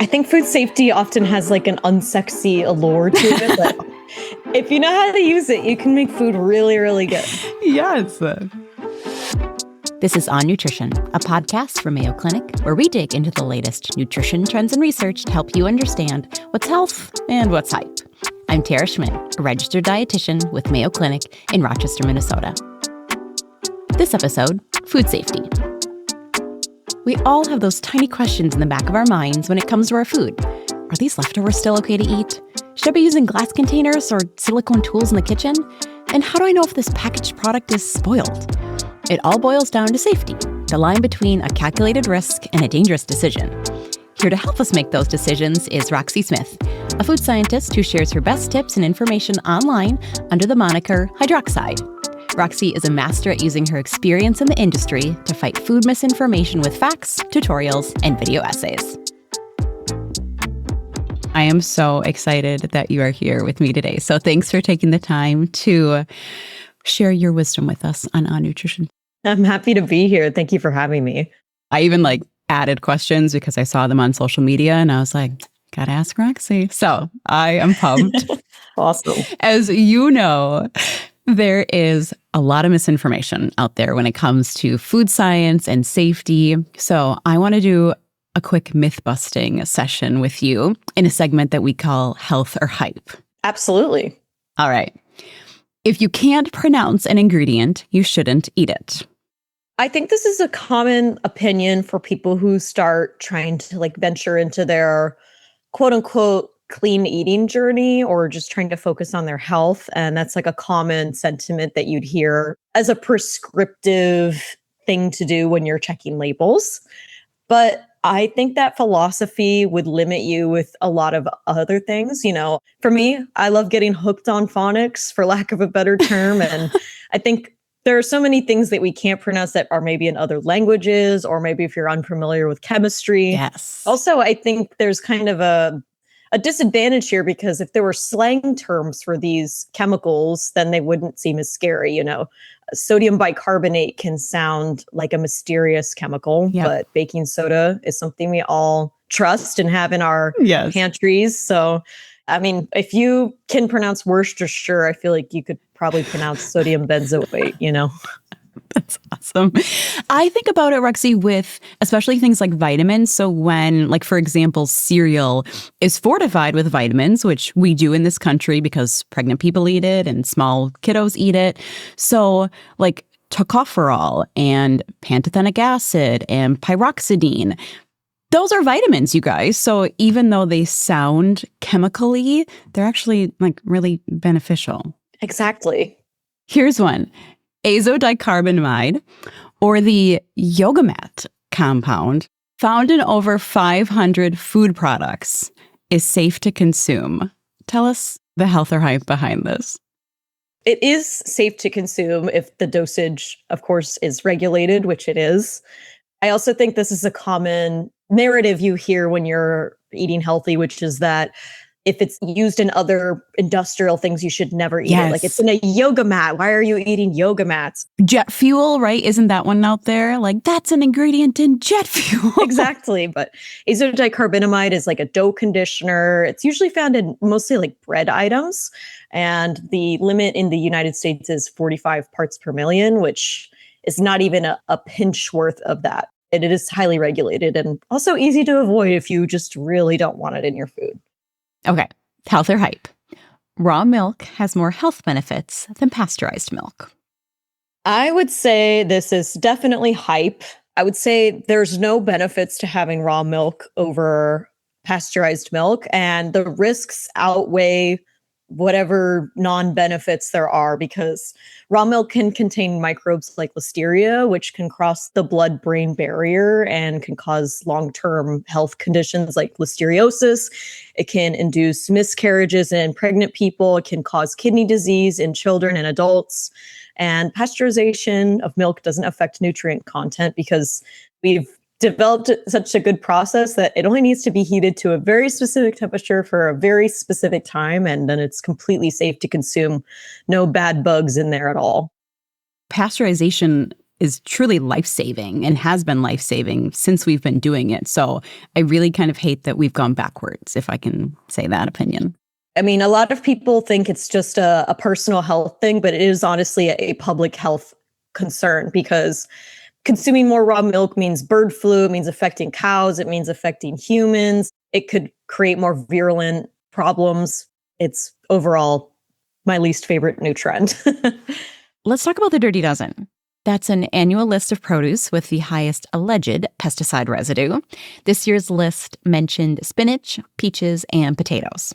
I think food safety often has like an unsexy allure to it, but if you know how to use it, you can make food really, really good. Yes. This is On Nutrition, a podcast from Mayo Clinic where we dig into the latest nutrition trends and research to help you understand what's health and what's hype. I'm Tara Schmidt, a registered dietitian with Mayo Clinic in Rochester, Minnesota. This episode, food safety. We all have those tiny questions in the back of our minds when it comes to our food. Are these leftovers still okay to eat? Should I be using glass containers or silicone tools in the kitchen? And how do I know if this packaged product is spoiled? It all boils down to safety, the line between a calculated risk and a dangerous decision. Here to help us make those decisions is Roxi Smith, a food scientist who shares her best tips and information online under the moniker Hydroxide. Roxi is a master at using her experience in the industry to fight food misinformation with facts, tutorials, and video essays. I am so excited that you are here with me today. So thanks for taking the time to share your wisdom with us on nutrition. I'm happy to be here. Thank you for having me. I even added questions because I saw them on social media and I was like, gotta ask Roxi. So I am pumped. Awesome. As you know, there is a lot of misinformation out there when it comes to food science and safety. So I want to do a quick myth-busting session with you in a segment that we call Health or Hype. Absolutely. All right. If you can't pronounce an ingredient, you shouldn't eat it. I think this is a common opinion for people who start trying to venture into their quote unquote clean eating journey or just trying to focus on their health. And that's a common sentiment that you'd hear as a prescriptive thing to do when you're checking labels. But I think that philosophy would limit you with a lot of other things. For me, I love getting hooked on phonics, for lack of a better term. And I think there are so many things that we can't pronounce that are maybe in other languages, or maybe if you're unfamiliar with chemistry. Yes. Also, I think there's kind of a disadvantage here because if there were slang terms for these chemicals, then they wouldn't seem as scary. Sodium bicarbonate can sound like a mysterious chemical, but baking soda is something we all trust and have in our pantries. So, if you can pronounce Worcestershire, I feel like you could probably pronounce sodium benzoate, That's awesome. I think about it, Roxi, with especially things like vitamins. So when, for example, cereal is fortified with vitamins, which we do in this country because pregnant people eat it and small kiddos eat it. So tocopherol and pantothenic acid and pyroxidine, those are vitamins, you guys. So even though they sound chemically, they're actually really beneficial. Exactly. Here's one. Azodicarbonamide, or the yoga mat compound, found in over 500 food products, is safe to consume. Tell us the health or hype behind this. It is safe to consume if the dosage, of course, is regulated, which it is. I also think this is a common narrative you hear when you're eating healthy, which is that if it's used in other industrial things, you should never eat it. It's in a yoga mat. Why are you eating yoga mats? Jet fuel, right? Isn't that one out there? That's an ingredient in jet fuel. Exactly. But azodicarbonamide is a dough conditioner. It's usually found in mostly bread items. And the limit in the United States is 45 parts per million, which is not even a pinch worth of that. And it is highly regulated and also easy to avoid if you just really don't want it in your food. Okay, health or hype. Raw milk has more health benefits than pasteurized milk. I would say this is definitely hype. I would say there's no benefits to having raw milk over pasteurized milk, and the risks outweigh whatever non-benefits there are because raw milk can contain microbes like listeria, which can cross the blood-brain barrier and can cause long-term health conditions like listeriosis. It can induce miscarriages in pregnant people. It can cause kidney disease in children and adults. And pasteurization of milk doesn't affect nutrient content because we've developed such a good process that it only needs to be heated to a very specific temperature for a very specific time, and then it's completely safe to consume. No bad bugs in there at all. Pasteurization is truly life-saving and has been life-saving since we've been doing it. So I really kind of hate that we've gone backwards, if I can say that opinion. I mean, a lot of people think it's just a personal health thing, but it is honestly a public health concern because consuming more raw milk means bird flu, it means affecting cows, it means affecting humans. It could create more virulent problems. It's overall my least favorite new trend. Let's talk about the Dirty Dozen. That's an annual list of produce with the highest alleged pesticide residue. This year's list mentioned spinach, peaches, and potatoes.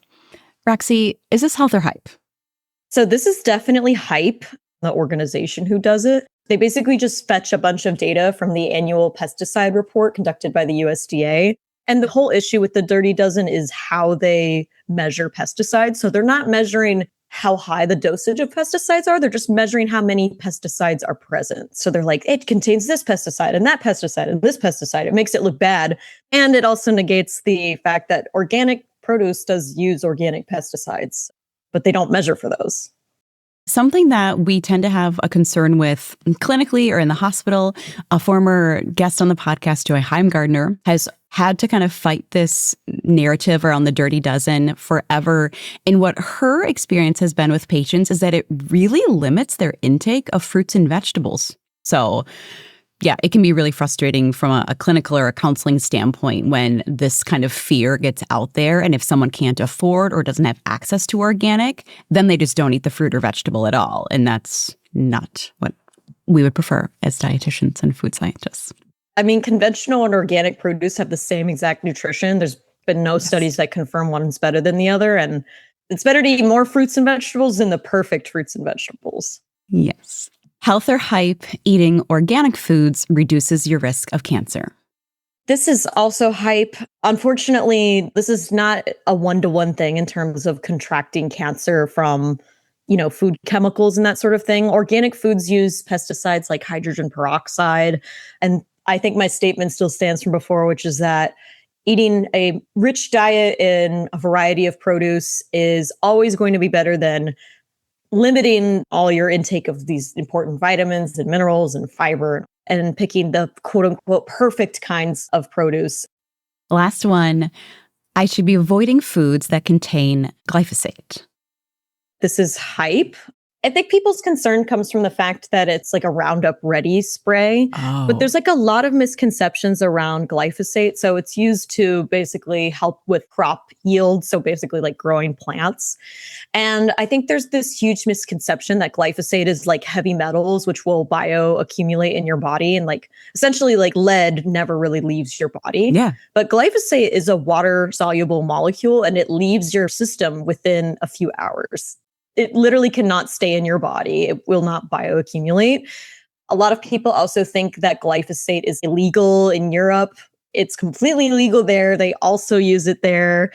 Roxi, is this health or hype? So this is definitely hype, the organization who does it. They basically just fetch a bunch of data from the annual pesticide report conducted by the USDA. And the whole issue with the Dirty Dozen is how they measure pesticides. So they're not measuring how high the dosage of pesticides are. They're just measuring how many pesticides are present. So they're like, it contains this pesticide and that pesticide and this pesticide. It makes it look bad. And it also negates the fact that organic produce does use organic pesticides, but they don't measure for those. Something that we tend to have a concern with clinically or in the hospital, a former guest on the podcast, Joy Heimgardner, has had to kind of fight this narrative around the Dirty Dozen forever. And what her experience has been with patients is that it really limits their intake of fruits and vegetables. So yeah, it can be really frustrating from a clinical or a counseling standpoint when this kind of fear gets out there. And if someone can't afford or doesn't have access to organic, then they just don't eat the fruit or vegetable at all. And that's not what we would prefer as dietitians and food scientists. I mean, conventional and organic produce have the same exact nutrition. There's been no studies that confirm one is better than the other. And it's better to eat more fruits and vegetables than the perfect fruits and vegetables. Yes. Health or hype, eating organic foods reduces your risk of cancer. This is also hype. Unfortunately, this is not a one-to-one thing in terms of contracting cancer from, food chemicals and that sort of thing. Organic foods use pesticides like hydrogen peroxide. And I think my statement still stands from before, which is that eating a rich diet in a variety of produce is always going to be better than limiting all your intake of these important vitamins and minerals and fiber and picking the quote unquote perfect kinds of produce. Last one, I should be avoiding foods that contain glyphosate. This is hype. I think people's concern comes from the fact that it's like a Roundup Ready spray, but there's like a lot of misconceptions around glyphosate. So it's used to basically help with crop yield. So basically like growing plants. And I think there's this huge misconception that glyphosate is like heavy metals, which will bioaccumulate in your body. And like essentially like lead never really leaves your body. Yeah. But glyphosate is a water soluble molecule and it leaves your system within a few hours. It literally cannot stay in your body. It will not bioaccumulate. A lot of people also think that glyphosate is illegal in Europe. It's completely legal there. They also use it there.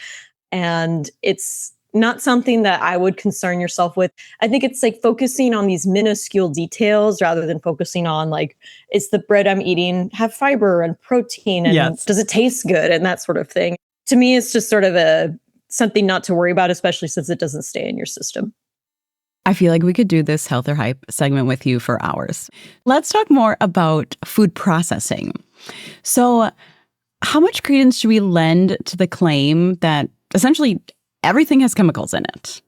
And it's not something that I would concern yourself with. I think it's like focusing on these minuscule details rather than focusing on like, is the bread I'm eating have fiber and protein and does it taste good and that sort of thing. To me, it's just sort of something not to worry about, especially since it doesn't stay in your system. I feel like we could do this health or hype segment with you for hours. Let's talk more about food processing. So how much credence should we lend to the claim that essentially everything has chemicals in it?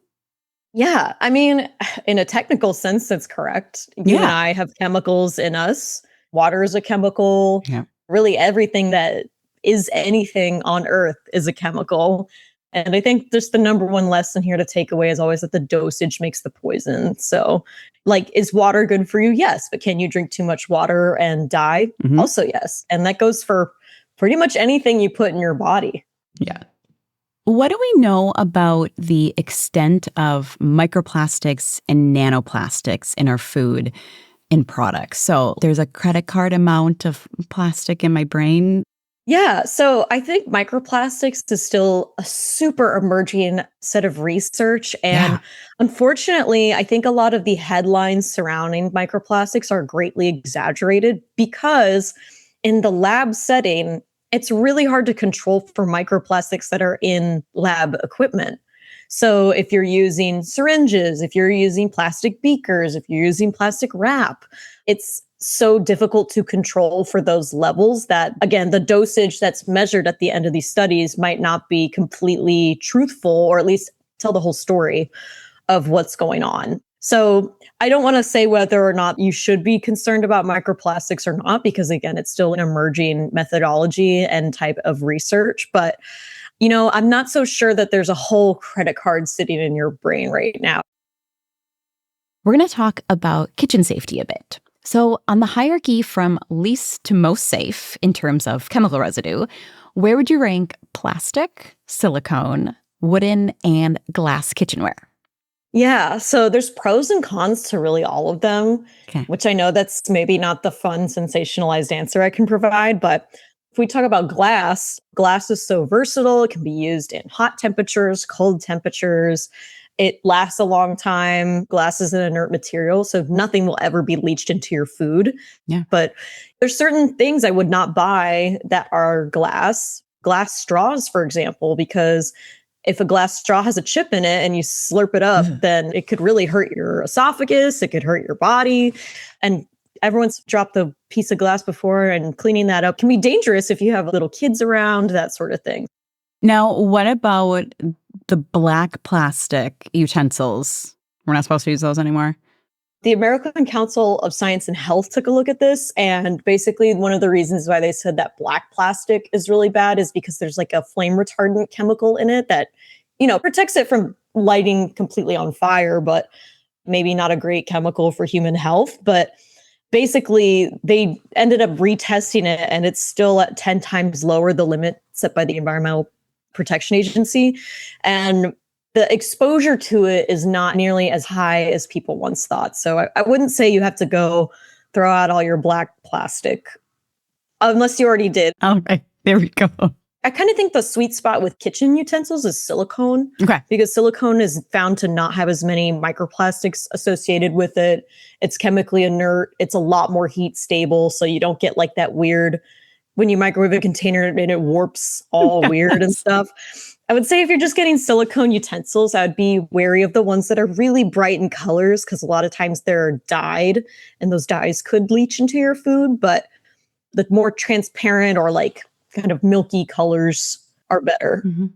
Yeah, I mean, in a technical sense, that's correct. You and I have chemicals in us. Water is a chemical. Yeah. Really everything that is anything on Earth is a chemical. And I think just the number one lesson here to take away is always that the dosage makes the poison. So like, is water good for you? Yes. But can you drink too much water and die? Mm-hmm. Also, yes. And that goes for pretty much anything you put in your body. Yeah. What do we know about the extent of microplastics and nanoplastics in our food and products? So there's a credit card amount of plastic in my brain. Yeah, so I think microplastics is still a super emerging set of research. And unfortunately, I think a lot of the headlines surrounding microplastics are greatly exaggerated because in the lab setting, it's really hard to control for microplastics that are in lab equipment. So if you're using syringes, if you're using plastic beakers, if you're using plastic wrap, it's so difficult to control for those levels that, again, the dosage that's measured at the end of these studies might not be completely truthful, or at least tell the whole story of what's going on. So I don't want to say whether or not you should be concerned about microplastics or not, because again, it's still an emerging methodology and type of research. But, I'm not so sure that there's a whole credit card sitting in your brain right now. We're going to talk about kitchen safety a bit. So on the hierarchy from least to most safe in terms of chemical residue, where would you rank plastic, silicone, wooden, and glass kitchenware? Yeah, so there's pros and cons to really all of them, which I know that's maybe not the fun, sensationalized answer I can provide. But if we talk about glass is so versatile. It can be used in hot temperatures, cold temperatures. It lasts a long time. Glass is an inert material, so nothing will ever be leached into your food. Yeah. But there's certain things I would not buy that are glass straws, for example, because if a glass straw has a chip in it and you slurp it up, then it could really hurt your esophagus. It could hurt your body. And everyone's dropped a piece of glass before, and cleaning that up can be dangerous if you have little kids around, that sort of thing. Now, what about the black plastic utensils? We're not supposed to use those anymore? The American Council of Science and Health took a look at this, and basically one of the reasons why they said that black plastic is really bad is because there's like a flame retardant chemical in it that, protects it from lighting completely on fire, but maybe not a great chemical for human health. But basically they ended up retesting it, and it's still at 10 times lower the limit set by the Environmental Protection Agency. And the exposure to it is not nearly as high as people once thought. So I wouldn't say you have to go throw out all your black plastic unless you already did. Okay, there we go. I kind of think the sweet spot with kitchen utensils is silicone. Okay. Because silicone is found to not have as many microplastics associated with it. It's chemically inert. It's a lot more heat stable. So you don't get like that weird, when you microwave a container and it warps all weird and stuff. I would say if you're just getting silicone utensils, I would be wary of the ones that are really bright in colors, because a lot of times they're dyed and those dyes could leach into your food. But the more transparent or like kind of milky colors are better. Mm-hmm.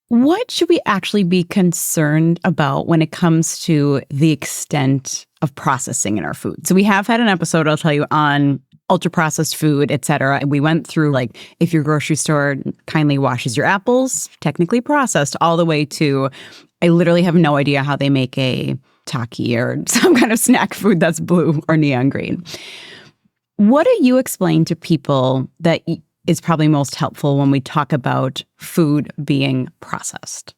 What should we actually be concerned about when it comes to the extent of processing in our food? So we have had an episode, I'll tell you, on ultra-processed food, et cetera. And we went through, like, if your grocery store kindly washes your apples, technically processed, all the way to, I literally have no idea how they make a Taki or some kind of snack food that's blue or neon green. What do you explain to people that is probably most helpful when we talk about food being processed?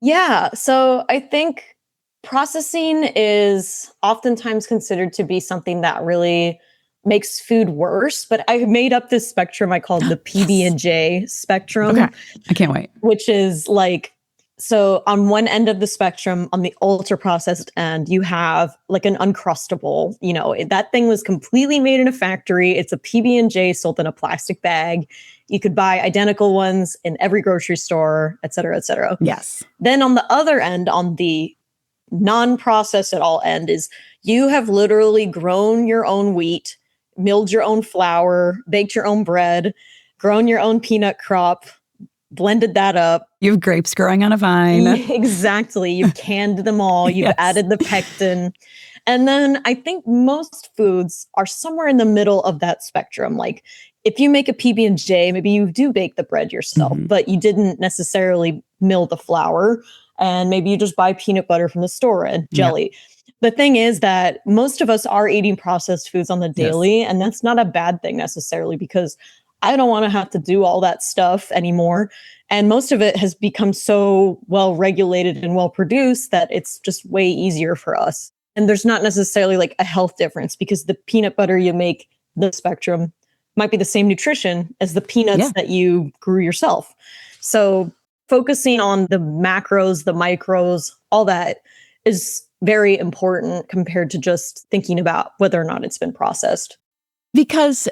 Yeah, so I think processing is oftentimes considered to be something that really makes food worse, but I made up this spectrum I called the PB&J spectrum. Okay, I can't wait. Which is like, so on one end of the spectrum, on the ultra processed end, you have like an Uncrustable. That thing was completely made in a factory. It's a PB&J sold in a plastic bag. You could buy identical ones in every grocery store, et cetera, et cetera. Yes. Then on the other end, on the non-processed at all end, is you have literally grown your own wheat, milled your own flour, baked your own bread, grown your own peanut crop, blended that up. You have grapes growing on a vine. Exactly. You've canned them all. You've added the pectin. And then I think most foods are somewhere in the middle of that spectrum. Like if you make a PB&J, maybe you do bake the bread yourself, but you didn't necessarily mill the flour. And maybe you just buy peanut butter from the store and jelly. Yeah. The thing is that most of us are eating processed foods on the daily, and that's not a bad thing necessarily, because I don't want to have to do all that stuff anymore. And most of it has become so well regulated and well produced that it's just way easier for us. And there's not necessarily like a health difference, because the peanut butter you make, the spectrum, might be the same nutrition as the peanuts that you grew yourself. So focusing on the macros, the micros, all that is very important compared to just thinking about whether or not it's been processed. Because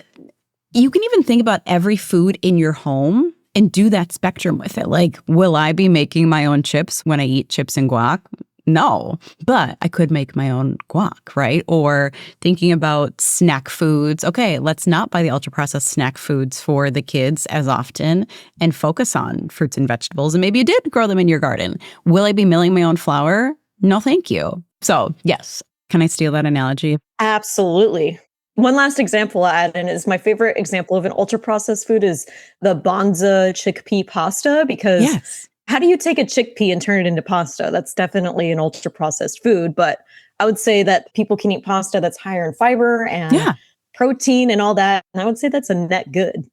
you can even think about every food in your home and do that spectrum with it. Like, will I be making my own chips when I eat chips and guac? No, but I could make my own guac, right? Or thinking about snack foods. Okay, let's not buy the ultra-processed snack foods for the kids as often and focus on fruits and vegetables. And maybe you did grow them in your garden. Will I be milling my own flour? No, thank you. So, yes. Can I steal that analogy? Absolutely. One last example I'll add in is my favorite example of an ultra-processed food is the Bonza chickpea pasta, because Yes. how do you take a chickpea and turn it into pasta? That's definitely an ultra-processed food, but I would say that people can eat pasta that's higher in fiber and Yeah. protein and all that, and I would say that's a net good.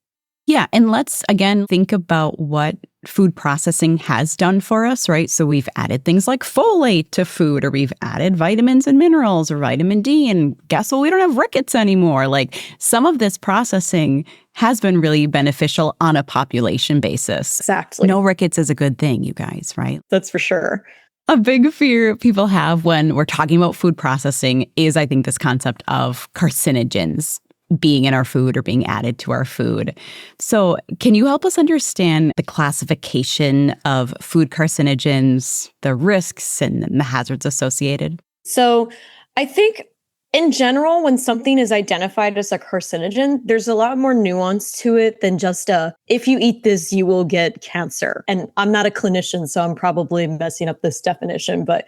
Yeah. And let's, again, think about what food processing has done for us, right? So we've added things like folate to food, or we've added vitamins and minerals or vitamin D. And guess what? We don't have rickets anymore. Like, some of this processing has been really beneficial on a population basis. Exactly. No rickets is a good thing, you guys, right? That's for sure. A big fear people have when we're talking about food processing is, I think, this concept of carcinogens being in our food or being added to our food. So can you help us understand the classification of food carcinogens, the risks and the hazards associated? So I think in general, when something is identified as a carcinogen, there's a lot more nuance to it than just if you eat this, you will get cancer. And I'm not a clinician, so I'm probably messing up this definition, but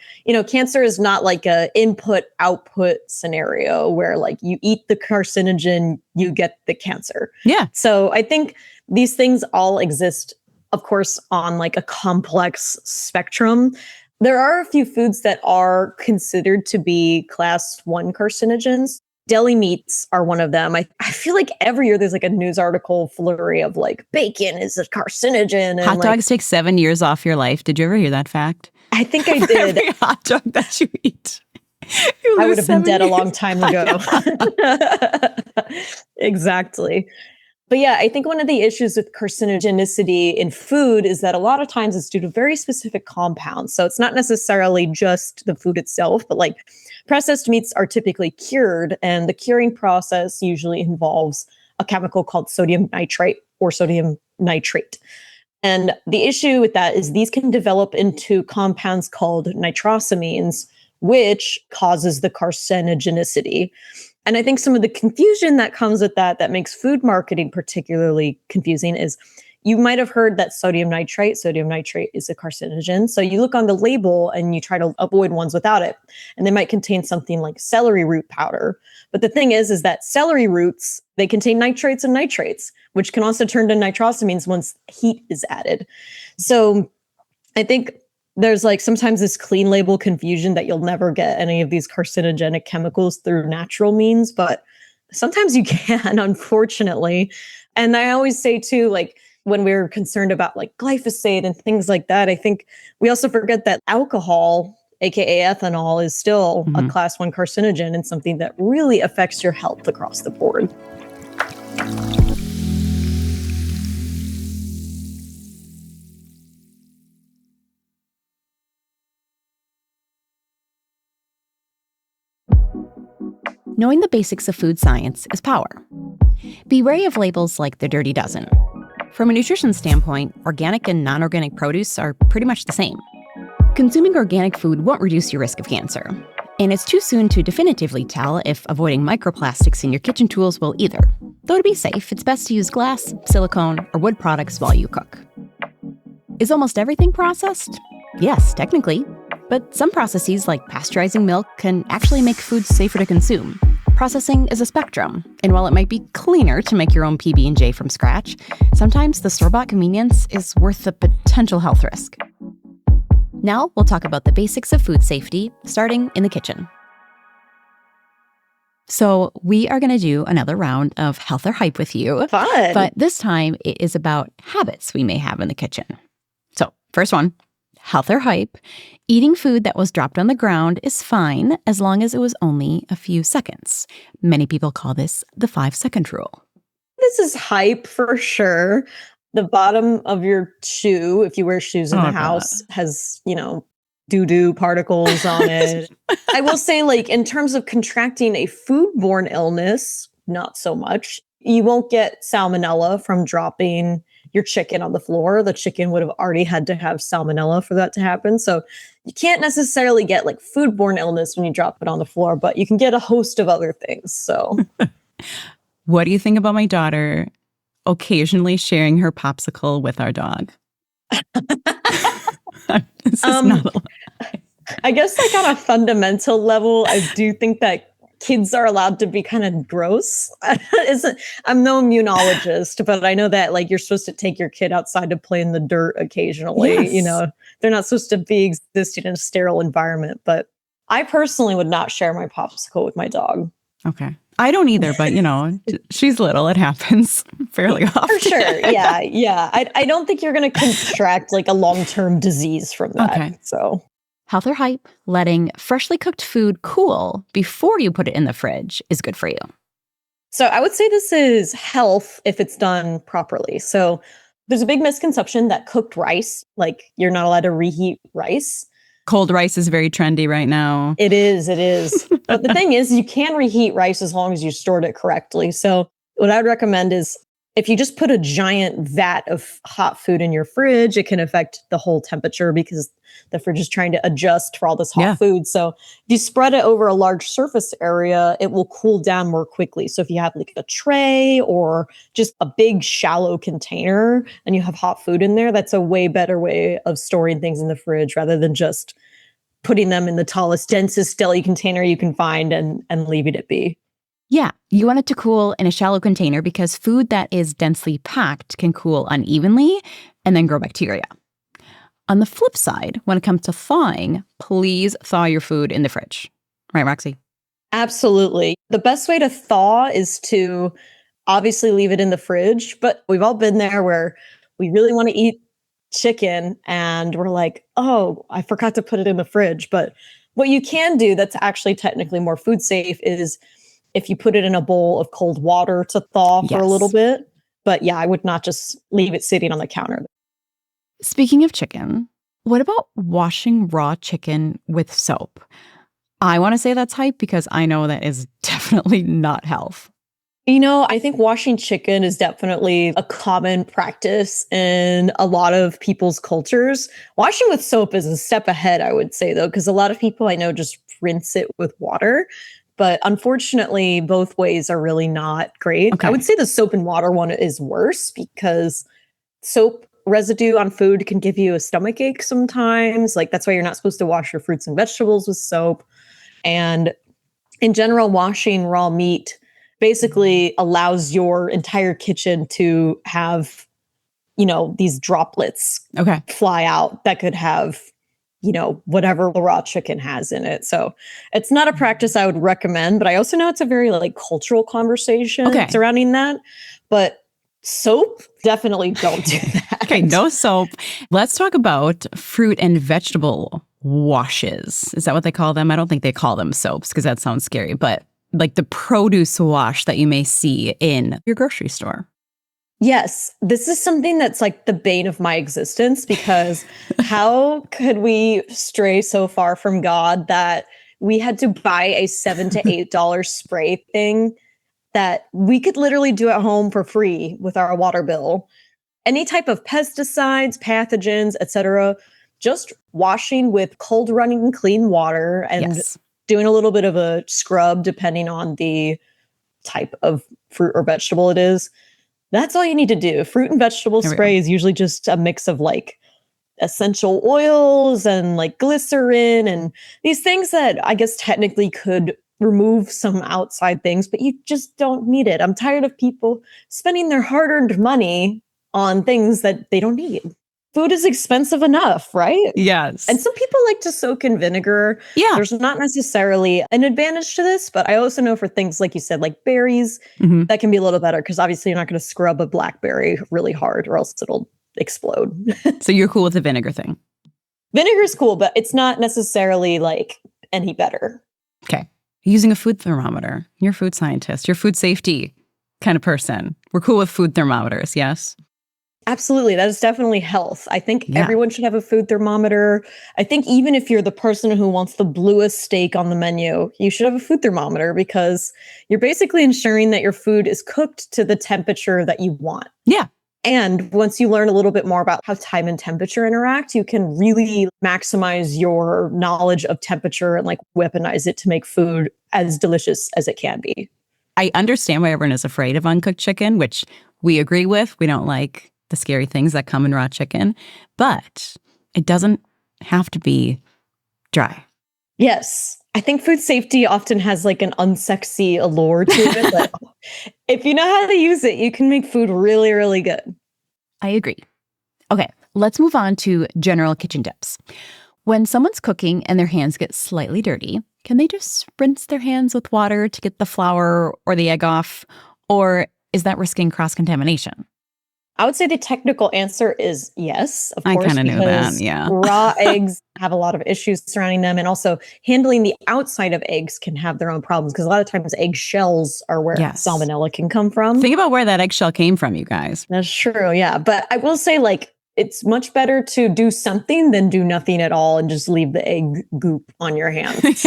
cancer is not like a input-output scenario where like you eat the carcinogen, you get the cancer. Yeah. So I think these things all exist, of course, on like a complex spectrum. There are a few foods that are considered to be class 1 carcinogens. Deli meats are one of them. I feel like every year there's like a news article flurry of like bacon is a carcinogen. And hot dogs take 7 years off your life. Did you ever hear that fact? I think I For did. every hot dog that you eat, I would have been dead a years. long time ago. Exactly. But yeah, I think one of the issues with carcinogenicity in food is that a lot of times it's due to very specific compounds. So it's not necessarily just the food itself, but like processed meats are typically cured, and the curing process usually involves a chemical called sodium nitrite or sodium nitrate. And the issue with that is these can develop into compounds called nitrosamines, which causes the carcinogenicity. And I think some of the confusion that comes with that makes food marketing particularly confusing is you might have heard that sodium nitrate is a carcinogen. So you look on the label and you try to avoid ones without it. And they might contain something like celery root powder. But the thing is that celery roots, they contain nitrates and nitrates, which can also turn to nitrosamines once heat is added. So I think there's like sometimes this clean label confusion that you'll never get any of these carcinogenic chemicals through natural means, but sometimes you can, unfortunately. And I always say too, like when we're concerned about like glyphosate and things like that, I think we also forget that alcohol, aka ethanol, is still a class 1 carcinogen and something that really affects your health across the board. Knowing the basics of food science is power. Be wary of labels like the dirty dozen. From a nutrition standpoint, organic and non-organic produce are pretty much the same. Consuming organic food won't reduce your risk of cancer. And it's too soon to definitively tell if avoiding microplastics in your kitchen tools will either. Though to be safe, it's best to use glass, silicone, or wood products while you cook. Is almost everything processed? Yes, technically. But some processes, like pasteurizing milk, can actually make foods safer to consume. Processing is a spectrum, and while it might be cleaner to make your own PB&J from scratch, sometimes the store-bought convenience is worth the potential health risk. Now we'll talk about the basics of food safety, starting in the kitchen. So we are going to do another round of health or hype with you. Fun. But this time it is about habits we may have in the kitchen. So first one, health or hype. Eating food that was dropped on the ground is fine as long as it was only a few seconds. Many people call this the 5-second rule. This is hype for sure. The bottom of your shoe, if you wear shoes in the house, has, doo-doo particles on it. I will say, like, in terms of contracting a foodborne illness, not so much. You won't get salmonella from dropping your chicken on the floor. The chicken would have already had to have salmonella for that to happen. So you can't necessarily get like foodborne illness when you drop it on the floor, but you can get a host of other things. So what do you think about my daughter occasionally sharing her popsicle with our dog? This is not a lie. I guess like on a fundamental level, I do think that kids are allowed to be kind of gross. I'm no immunologist, but I know that like you're supposed to take your kid outside to play in the dirt occasionally. Yes. You know, they're not supposed to be existing in a sterile environment. But I personally would not share my popsicle with my dog. Okay. I don't either, but she's little. It happens fairly often. For sure. Yeah. Yeah. I don't think you're going to contract like a long-term disease from that. Okay. So health or hype, letting freshly cooked food cool before you put it in the fridge is good for you. So I would say this is health if it's done properly. So there's a big misconception that cooked rice, like you're not allowed to reheat rice. Cold rice is very trendy right now. It is. But the thing is, you can reheat rice as long as you stored it correctly. So what I would recommend is if you just put a giant vat of hot food in your fridge, it can affect the whole temperature because the fridge is trying to adjust for all this hot food. So if you spread it over a large surface area, it will cool down more quickly. So if you have like a tray or just a big shallow container and you have hot food in there, that's a way better way of storing things in the fridge rather than just putting them in the tallest, densest deli container you can find and leaving it be. Yeah, you want it to cool in a shallow container because food that is densely packed can cool unevenly and then grow bacteria. On the flip side, when it comes to thawing, please thaw your food in the fridge. Right, Roxi? Absolutely. The best way to thaw is to obviously leave it in the fridge, but we've all been there where we really want to eat chicken and we're like, oh, I forgot to put it in the fridge. But what you can do that's actually technically more food safe is if you put it in a bowl of cold water to thaw for a little bit. But yeah, I would not just leave it sitting on the counter. Speaking of chicken, what about washing raw chicken with soap? I want to say that's hype because I know that is definitely not health. I think washing chicken is definitely a common practice in a lot of people's cultures. Washing with soap is a step ahead, I would say, though, because a lot of people I know just rinse it with water. But unfortunately, both ways are really not great. Okay. I would say the soap and water one is worse because soap residue on food can give you a stomach ache sometimes. Like that's why you're not supposed to wash your fruits and vegetables with soap. And in general, washing raw meat basically allows your entire kitchen to have, these droplets fly out that could have, whatever the raw chicken has in it. So it's not a practice I would recommend, but I also know it's a very cultural conversation surrounding that. But soap, definitely don't do that. Okay, no soap. Let's talk about fruit and vegetable washes. Is that what they call them? I don't think they call them soaps because that sounds scary, but like the produce wash that you may see in your grocery store. Yes, this is something that's like the bane of my existence because how could we stray so far from God that we had to buy a $7 to $8 spray thing that we could literally do at home for free with our water bill? Any type of pesticides, pathogens, etc., just washing with cold running clean water and doing a little bit of a scrub depending on the type of fruit or vegetable it is. That's all you need to do. Fruit and vegetable spray is usually just a mix of essential oils and glycerin and these things that I guess technically could remove some outside things, but you just don't need it. I'm tired of people spending their hard-earned money on things that they don't need. Food is expensive enough, right? Yes. And some people like to soak in vinegar. Yeah. There's not necessarily an advantage to this, but I also know for things like you said, like berries, that can be a little better because obviously you're not going to scrub a blackberry really hard or else it'll explode. So you're cool with the vinegar thing? Vinegar is cool, but it's not necessarily any better. Okay. Using a food thermometer. You're a food scientist. You're a food safety kind of person. We're cool with food thermometers, yes? Absolutely. That is definitely health. I think everyone should have a food thermometer. I think even if you're the person who wants the bluest steak on the menu, you should have a food thermometer because you're basically ensuring that your food is cooked to the temperature that you want. Yeah. And once you learn a little bit more about how time and temperature interact, you can really maximize your knowledge of temperature and like weaponize it to make food as delicious as it can be. I understand why everyone is afraid of uncooked chicken, which we agree with. We don't like the scary things that come in raw chicken, but it doesn't have to be dry. Yes. I think food safety often has like an unsexy allure to it, but if you know how to use it, you can make food really, really good. I agree. Okay, let's move on to general kitchen tips. When someone's cooking and their hands get slightly dirty, can they just rinse their hands with water to get the flour or the egg off? Or is that risking cross-contamination? I would say the technical answer is yes, of course. I kind of knew that, yeah. Raw eggs have a lot of issues surrounding them. And also handling the outside of eggs can have their own problems because a lot of times egg shells are where salmonella can come from. Think about where that eggshell came from, you guys. That's true, yeah. But I will say, like, it's much better to do something than do nothing at all and just leave the egg goop on your hands.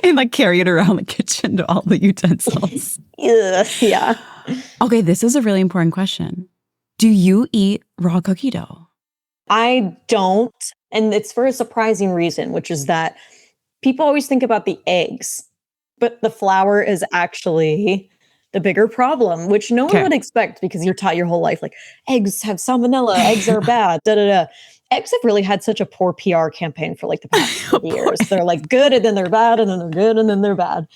And like carry it around the kitchen to all the utensils. Yeah. Okay, this is a really important question. Do you eat raw cookie dough? I don't. And it's for a surprising reason, which is that people always think about the eggs, but the flour is actually the bigger problem, which no one would expect because you're taught your whole life, like, eggs have salmonella, eggs are bad, da-da-da. Eggs have really had such a poor PR campaign for like the past 30 years. They're like good and then they're bad and then they're good and then they're bad.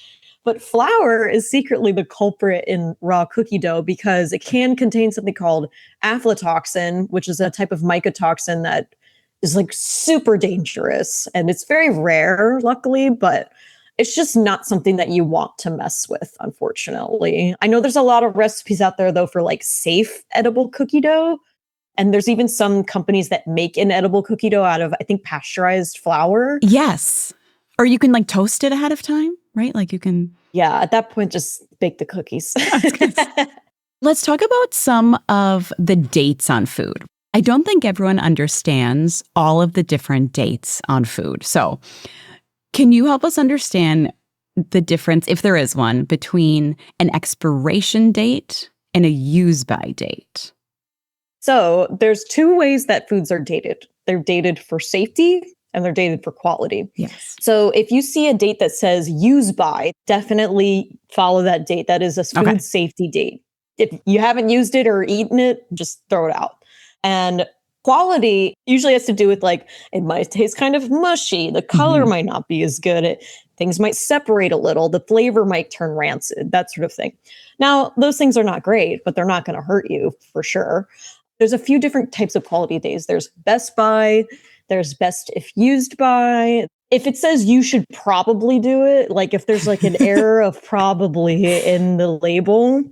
But flour is secretly the culprit in raw cookie dough because it can contain something called aflatoxin, which is a type of mycotoxin that is like super dangerous. And it's very rare, luckily, but it's just not something that you want to mess with, unfortunately. I know there's a lot of recipes out there, though, for like safe edible cookie dough. And there's even some companies that make an edible cookie dough out of, I think, pasteurized flour. Yes. Or you can like toast it ahead of time, right? Like you can. Yeah, at that point, just bake the cookies. Let's talk about some of the dates on food. I don't think everyone understands all of the different dates on food. So can you help us understand the difference, if there is one, between an expiration date and a use-by date? So there's two ways that foods are dated. They're dated for safety and they're dated for quality. Yes. So if you see a date that says use by, definitely follow that date. That is a food safety date. If you haven't used it or eaten it, just throw it out. And quality usually has to do with like, it might taste kind of mushy. The color might not be as good. Things might separate a little. The flavor might turn rancid, that sort of thing. Now, those things are not great, but they're not going to hurt you for sure. There's a few different types of quality days. There's best by, there's best if used by. If it says you should probably do it, like if there's like an error of probably in the label,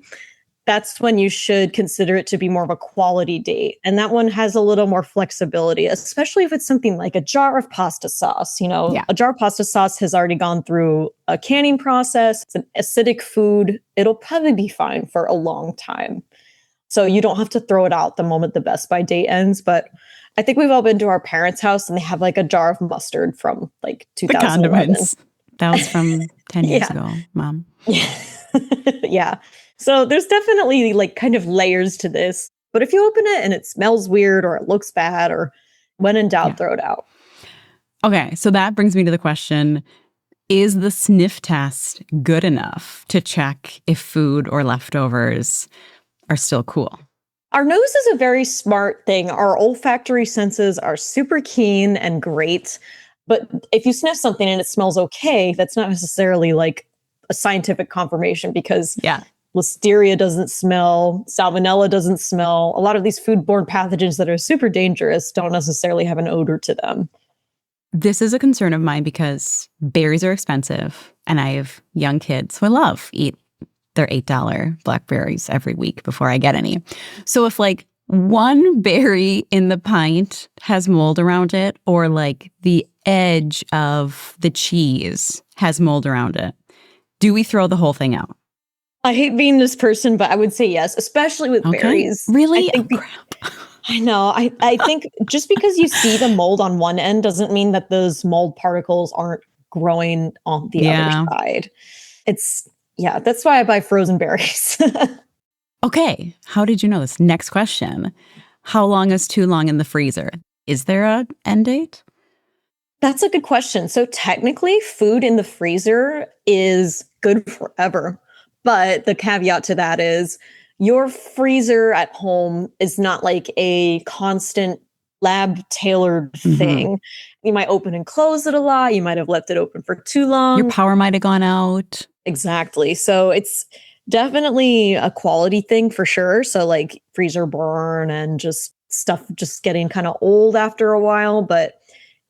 that's when you should consider it to be more of a quality date. And that one has a little more flexibility, especially if it's something like a jar of pasta sauce. You know, a jar of pasta sauce has already gone through a canning process. It's an acidic food. It'll probably be fine for a long time. So you don't have to throw it out the moment the best by date ends. But I think we've all been to our parents' house and they have like a jar of mustard from like 2011. The condiments. That was from 10 years ago, Mom. Yeah. So there's definitely like kind of layers to this. But if you open it and it smells weird or it looks bad or when in doubt, throw it out. Okay. So that brings me to the question, is the sniff test good enough to check if food or leftovers are still cool? Our nose is a very smart thing. Our olfactory senses are super keen and great. But if you sniff something and it smells okay, that's not necessarily like a scientific confirmation because Listeria doesn't smell, salmonella doesn't smell. A lot of these foodborne pathogens that are super dangerous don't necessarily have an odor to them. This is a concern of mine because berries are expensive and I have young kids who I love eat their $8 blackberries every week before I get any. So if like one berry in the pint has mold around it or like the edge of the cheese has mold around it, do we throw the whole thing out? I hate being this person, but I would say yes, especially with berries. Really? Crap. I know. I think just because you see the mold on one end doesn't mean that those mold particles aren't growing on the other side. That's why I buy frozen berries. Okay, how did you know this? Next question. How long is too long in the freezer? Is there an end date? That's a good question. So technically, food in the freezer is good forever. But the caveat to that is your freezer at home is not like a constant lab tailored thing. You might open and close it a lot. You might have left it open for too long. Your power might have gone out. Exactly. So it's definitely a quality thing for sure. So like freezer burn and just stuff just getting kind of old after a while. But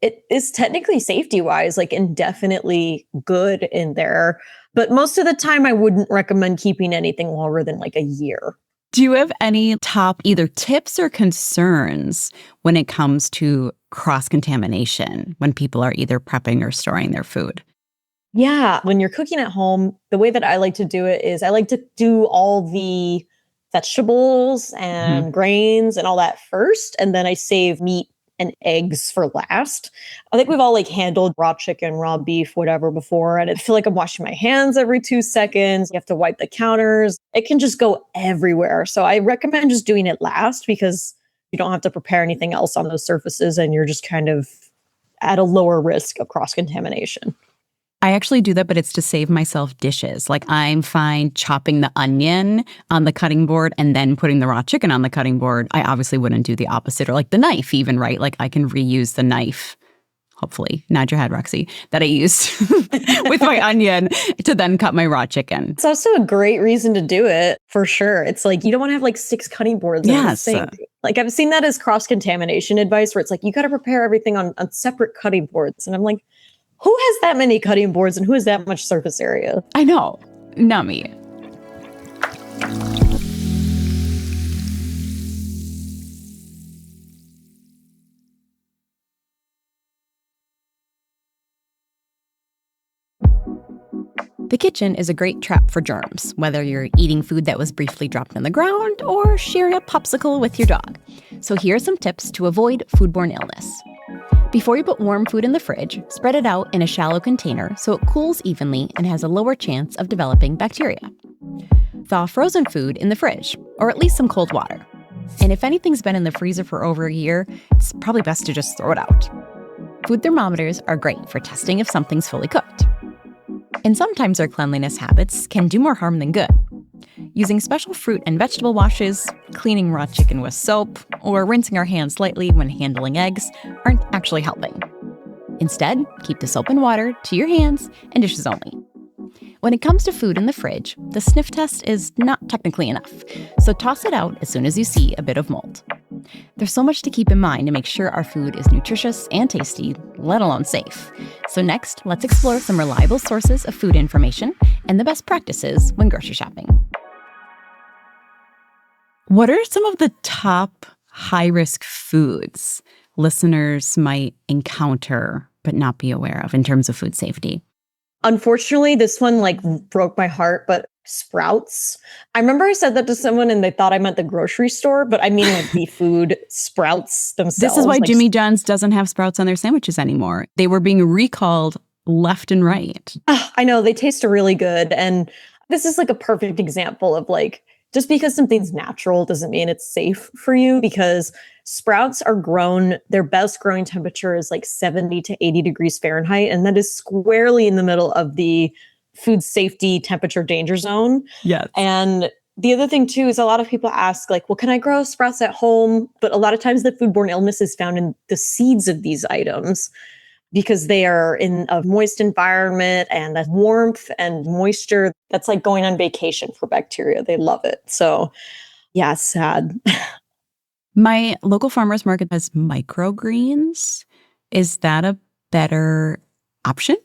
it is technically safety wise, like indefinitely good in there. But most of the time, I wouldn't recommend keeping anything longer than like a year. Do you have any top either tips or concerns when it comes to cross-contamination when people are either prepping or storing their food? Yeah. When you're cooking at home, the way that I like to do it is I like to do all the vegetables and grains and all that first. And then I save meat and eggs for last. I think we've all like handled raw chicken, raw beef, whatever before. And I feel like I'm washing my hands every 2 seconds. You have to wipe the counters. It can just go everywhere. So I recommend just doing it last because you don't have to prepare anything else on those surfaces and you're just kind of at a lower risk of cross-contamination. I actually do that, but it's to save myself dishes. Like I'm fine chopping the onion on the cutting board and then putting the raw chicken on the cutting board. I obviously wouldn't do the opposite, or like the knife even, right? Like I can reuse the knife, hopefully, nod your head, Roxy, that I used with my onion to then cut my raw chicken. It's also a great reason to do it, for sure. It's like you don't want to have like 6 cutting boards in the sink. Like I've seen that as cross-contamination advice where it's like you got to prepare everything on separate cutting boards. And I'm like, who has that many cutting boards and who has that much surface area? I know. Not me. The kitchen is a great trap for germs, whether you're eating food that was briefly dropped on the ground or sharing a popsicle with your dog. So here are some tips to avoid foodborne illness. Before you put warm food in the fridge, spread it out in a shallow container so it cools evenly and has a lower chance of developing bacteria. Thaw frozen food in the fridge, or at least some cold water. And if anything's been in the freezer for over a year, it's probably best to just throw it out. Food thermometers are great for testing if something's fully cooked. And sometimes our cleanliness habits can do more harm than good. Using special fruit and vegetable washes, cleaning raw chicken with soap, or rinsing our hands lightly when handling eggs aren't actually helping. Instead, keep the soap and water to your hands and dishes only. When it comes to food in the fridge, the sniff test is not technically enough, so toss it out as soon as you see a bit of mold. There's so much to keep in mind to make sure our food is nutritious and tasty, let alone safe. So next, let's explore some reliable sources of food information and the best practices when grocery shopping. What are some of the top high-risk foods listeners might encounter but not be aware of in terms of food safety? Unfortunately, this one like broke my heart, but sprouts. I remember I said that to someone and they thought I meant the grocery store, but I mean like the food sprouts themselves. This is why like, Jimmy John's doesn't have sprouts on their sandwiches anymore. They were being recalled left and right. I know, they taste really good. And this is like a perfect example of like, just because something's natural doesn't mean it's safe for you, because sprouts are grown, their best growing temperature is like 70 to 80 degrees Fahrenheit. And that is squarely in the middle of the food safety temperature danger zone. Yes. And the other thing too is a lot of people ask like, well, can I grow sprouts at home? But a lot of times the foodborne illness is found in the seeds of these items, because they are in a moist environment and that warmth and moisture, that's like going on vacation for bacteria. They love it. So yeah, sad. My local farmer's market has microgreens. Is that a better option?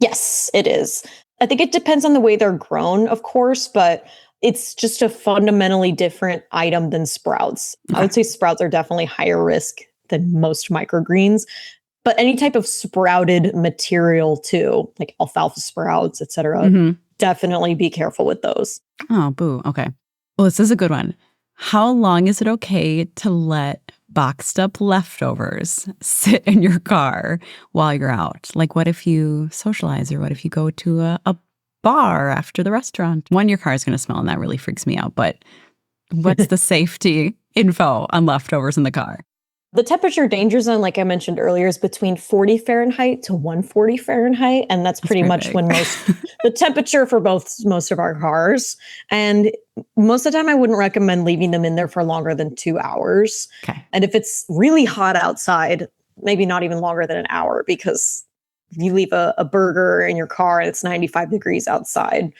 Yes, it is. I think it depends on the way they're grown, of course, but it's just a fundamentally different item than sprouts. I would say sprouts are definitely higher risk than most microgreens. But any type of sprouted material too, like alfalfa sprouts, et cetera, definitely be careful with those. Oh, boo. Okay. Well, this is a good one. How long is it okay to let boxed up leftovers sit in your car while you're out? Like what if you socialize, or what if you go to a bar after the restaurant. One, your car is going to smell, and that really freaks me out. But what's the safety info on leftovers in the car? The temperature danger zone, like I mentioned earlier, is between 40 Fahrenheit to 140 Fahrenheit. And that's pretty much big. when the temperature for most of our cars. And most of the time, I wouldn't recommend leaving them in there for longer than 2 hours. Okay. And if it's really hot outside, maybe not even longer than an hour, because if you leave a burger in your car and it's 95 degrees outside,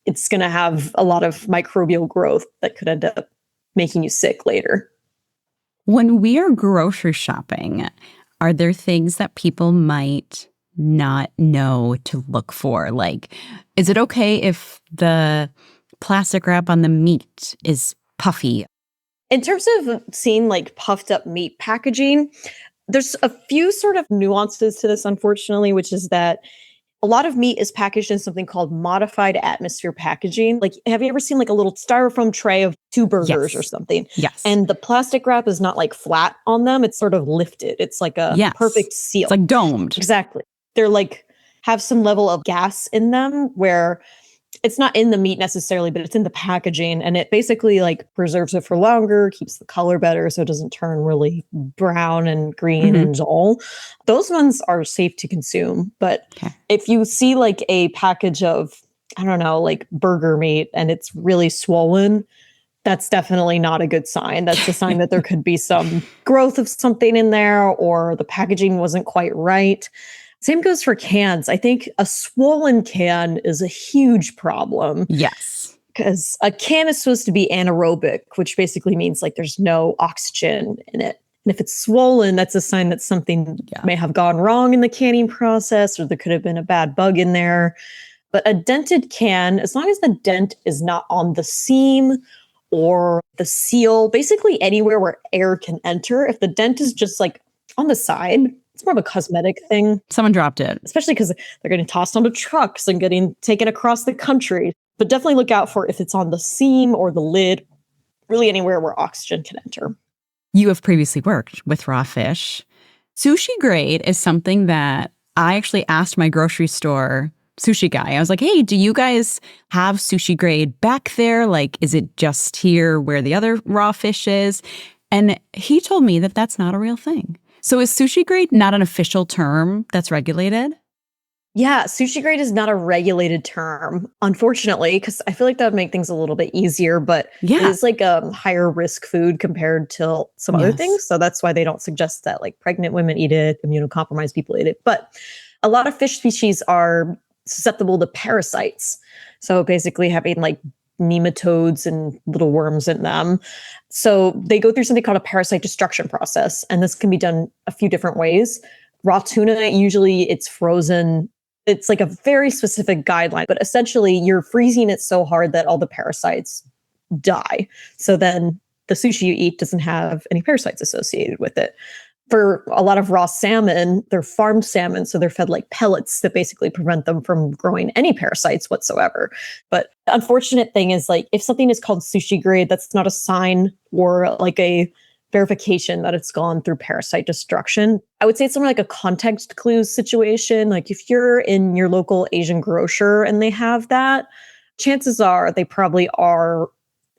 it's going to have a lot of microbial growth that could end up making you sick later. When we are grocery shopping, are there things that people might not know to look for? Like, is it okay if the plastic wrap on the meat is puffy? In terms of seeing like puffed up meat packaging, there's a few sort of nuances to this, unfortunately, which is that a lot of meat is packaged in something called modified atmosphere packaging. Like, have you ever seen like a little styrofoam tray of 2 burgers or something? Yes. And the plastic wrap is not like flat on them. It's sort of lifted. It's like a perfect seal. It's like domed. Exactly. They're like, have some level of gas in them where it's not in the meat necessarily, but it's in the packaging. And it basically like preserves it for longer, keeps the color better so it doesn't turn really brown and green and dull. Those ones are safe to consume. But if you see like a package of, I don't know, like burger meat and it's really swollen, that's definitely not a good sign. That's a sign that there could be some growth of something in there, or the packaging wasn't quite right. Same goes for cans. I think a swollen can is a huge problem. Yes. Because a can is supposed to be anaerobic, which basically means like there's no oxygen in it. And if it's swollen, that's a sign that something may have gone wrong in the canning process, or there could have been a bad bug in there. But a dented can, as long as the dent is not on the seam or the seal, basically anywhere where air can enter, if the dent is just like on the side, it's more of a cosmetic thing. Someone dropped it. Especially because they're getting tossed onto trucks and getting taken across the country. But definitely look out for if it's on the seam or the lid, really anywhere where oxygen can enter. You have previously worked with raw fish. Sushi grade is something that I actually asked my grocery store sushi guy. I was like, hey, do you guys have sushi grade back there? Like, is it just here where the other raw fish is? And he told me that that's not a real thing. So is sushi grade not an official term that's regulated? Yeah, sushi grade is not a regulated term, unfortunately, because I feel like that would make things a little bit easier, but it is like a higher risk food compared to some other things. So that's why they don't suggest that like pregnant women eat it, immunocompromised people eat it. But a lot of fish species are susceptible to parasites. So basically having like nematodes and little worms in them. So they go through something called a parasite destruction process. And this can be done a few different ways. Raw tuna, usually it's frozen. It's like a very specific guideline, but essentially you're freezing it so hard that all the parasites die. So then the sushi you eat doesn't have any parasites associated with it. For a lot of raw salmon, they're farmed salmon, so they're fed like pellets that basically prevent them from growing any parasites whatsoever. But the unfortunate thing is, like, if something is called sushi grade, that's not a sign or like a verification that it's gone through parasite destruction. I would say it's somewhere like a context clues situation. Like if you're in your local Asian grocer and they have that, chances are they probably are.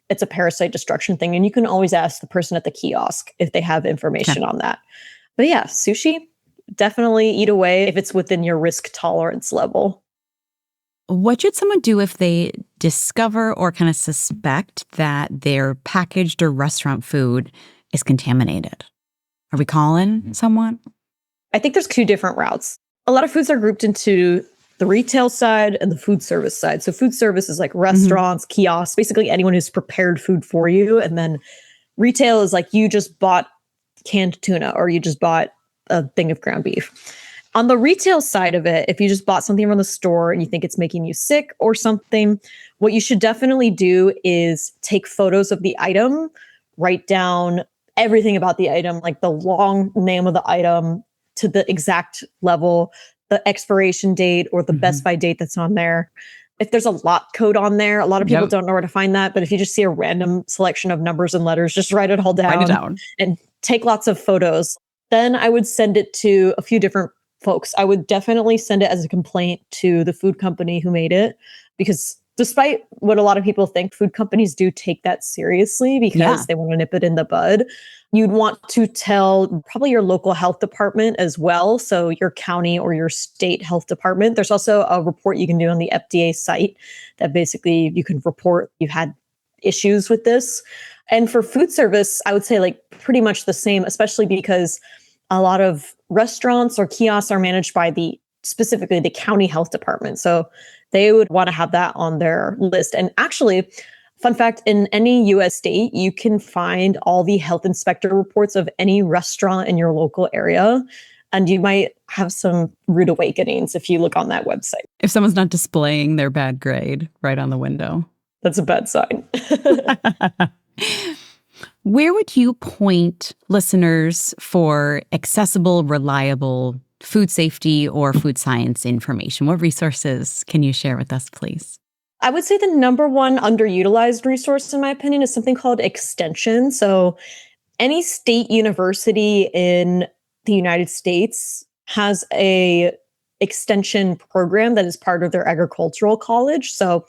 It's a parasite destruction thing. And you can always ask the person at the kiosk if they have information on that. But yeah, sushi, definitely eat away if it's within your risk tolerance level. What should someone do if they discover or kind of suspect that their packaged or restaurant food is contaminated? Are we calling someone? I think there's two different routes. A lot of foods are grouped into the retail side and the food service side. So food service is like restaurants, kiosks, basically anyone who's prepared food for you. And then retail is like you just bought canned tuna or you just bought a thing of ground beef. On the retail side of it, if you just bought something from the store and you think it's making you sick or something, what you should definitely do is take photos of the item, write down everything about the item, like the long name of the item to the exact level, the expiration date or the best by date that's on there. If there's a lot code on there, a lot of people don't know where to find that. But if you just see a random selection of numbers and letters, just write it all down, and take lots of photos. Then I would send it to a few different folks. I would definitely send it as a complaint to the food company who made it, because despite what a lot of people think, food companies do take that seriously because they want to nip it in the bud. You'd want to tell probably your local health department as well. So your county or your state health department. There's also a report you can do on the FDA site that basically you can report you've had issues with this. And for food service, I would say like pretty much the same, especially because a lot of restaurants or kiosks are managed by specifically the county health department. So they would want to have that on their list. And actually, fun fact, in any US state, you can find all the health inspector reports of any restaurant in your local area. And you might have some rude awakenings if you look on that website. If someone's not displaying their bad grade right on the window. That's a bad sign. Where would you point listeners for accessible, reliable food safety or food science information? What resources can you share with us, please? I would say the number one underutilized resource, in my opinion, is something called extension. So any state university in the United States has a extension program that is part of their agricultural college. So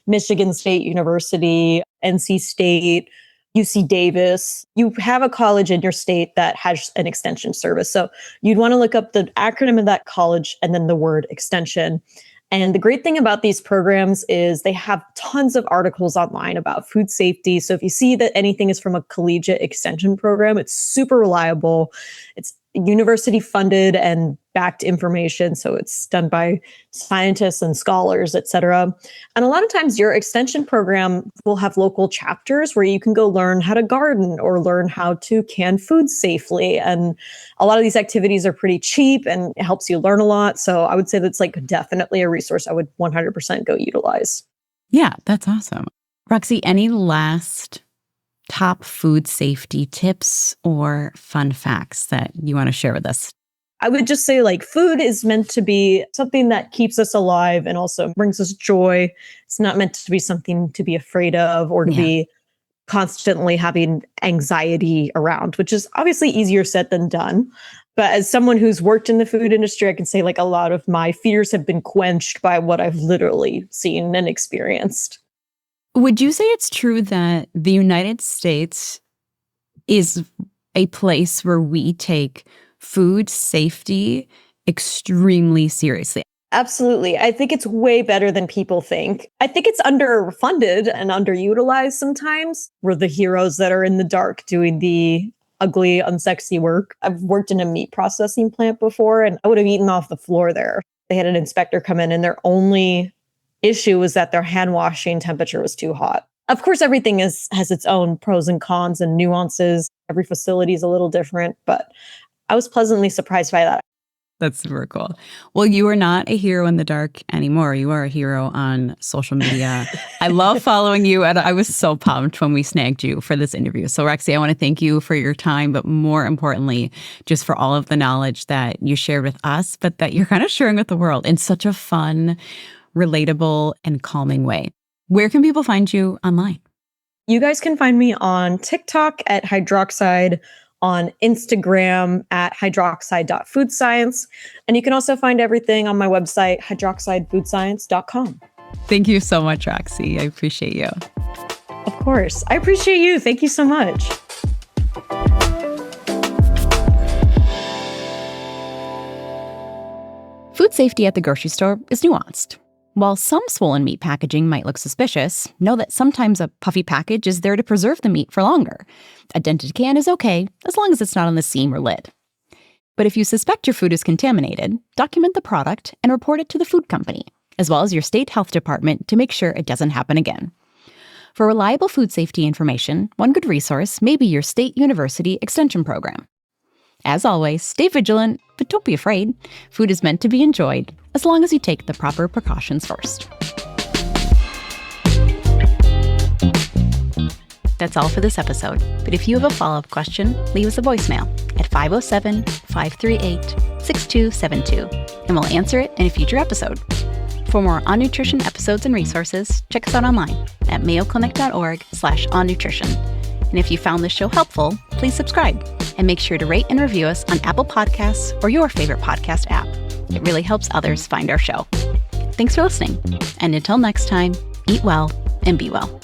Michigan State University, NC State, UC Davis, you have a college in your state that has an extension service. So you'd want to look up the acronym of that college and then the word extension. And the great thing about these programs is they have tons of articles online about food safety. So if you see that anything is from a collegiate extension program, it's super reliable. It's university funded and backed information. So it's done by scientists and scholars, et cetera. And a lot of times your extension program will have local chapters where you can go learn how to garden or learn how to can food safely. And a lot of these activities are pretty cheap and it helps you learn a lot. So I would say that's like definitely a resource I would 100% go utilize. Yeah, that's awesome. Roxi, any last top food safety tips or fun facts that you want to share with us? I would just say like food is meant to be something that keeps us alive and also brings us joy. It's not meant to be something to be afraid of or to be constantly having anxiety around, which is obviously easier said than done. But as someone who's worked in the food industry, I can say like a lot of my fears have been quenched by what I've literally seen and experienced. Would you say it's true that the United States is a place where we take food safety extremely seriously? Absolutely. I think it's way better than people think. I think it's underfunded and underutilized sometimes. We're the heroes that are in the dark doing the ugly, unsexy work. I've worked in a meat processing plant before and I would have eaten off the floor there. They had an inspector come in and their only issue was that their hand washing temperature was too hot. Of course, everything has its own pros and cons and nuances. Every facility is a little different, but I was pleasantly surprised by that. That's super cool. Well, you are not a hero in the dark anymore. You are a hero on social media. I love following you, and I was so pumped when we snagged you for this interview. So, Roxi, I want to thank you for your time, but more importantly, just for all of the knowledge that you shared with us, but that you're kind of sharing with the world in such a fun, relatable, and calming way. Where can people find you online? You guys can find me on TikTok at Hydroxide, on Instagram at hydroxide.foodscience. And you can also find everything on my website, hydroxidefoodscience.com. Thank you so much, Roxi. I appreciate you. Of course. I appreciate you. Thank you so much. Food safety at the grocery store is nuanced. While some swollen meat packaging might look suspicious, know that sometimes a puffy package is there to preserve the meat for longer. A dented can is okay, as long as it's not on the seam or lid. But if you suspect your food is contaminated, document the product and report it to the food company, as well as your state health department to make sure it doesn't happen again. For reliable food safety information, one good resource may be your state university extension program. As always, stay vigilant, but don't be afraid. Food is meant to be enjoyed, as long as you take the proper precautions first. That's all for this episode, but if you have a follow-up question, leave us a voicemail at 507-538-6272, and we'll answer it in a future episode. For more On Nutrition episodes and resources, check us out online at mayoclinic.org/onnutrition. And if you found this show helpful, please subscribe And make sure to rate and review us on Apple Podcasts or your favorite podcast app. It really helps others find our show. Thanks for listening. And until next time, eat well and be well.